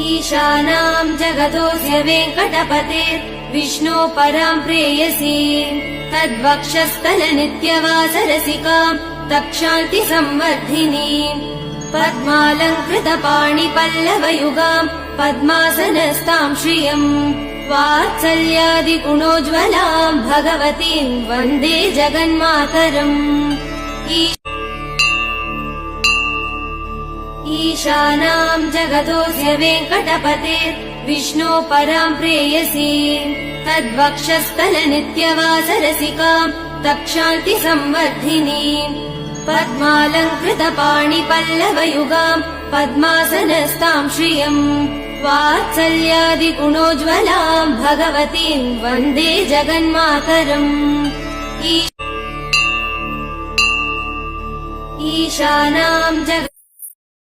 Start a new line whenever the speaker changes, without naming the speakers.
ईशानां जगतोऽस्य वेङ्कटपतेर् विष्णो परां प्रेयसी तद्वक्षस्थलनित्यवासरसिकाम् तक्षान्ति संवर्धिनीम् पद्मालङ्कृतपाणिपल्लवयुगाम् पद्मासनस्ताम् श्रियम् वात्सल्यादिगुणोज्ज्वलाम् भगवतीम् वन्दे जगन्मातरम्। ईशानां जगतोऽस्य वेङ्कटपतेर् विष्णो परां प्रेयसी तद्वक्षस्थलनित्यवासरसिकाम् तक्षान्ति संवर्धिनीम् पद्मालङ्कृतपाणिपल्लवयुगाम् पद्मासनस्ताम् श्रियम् वात्सल्यादिगुणोज्ज्वलाम् भगवतीम् वन्दे जगन्मातरम्। ईशानां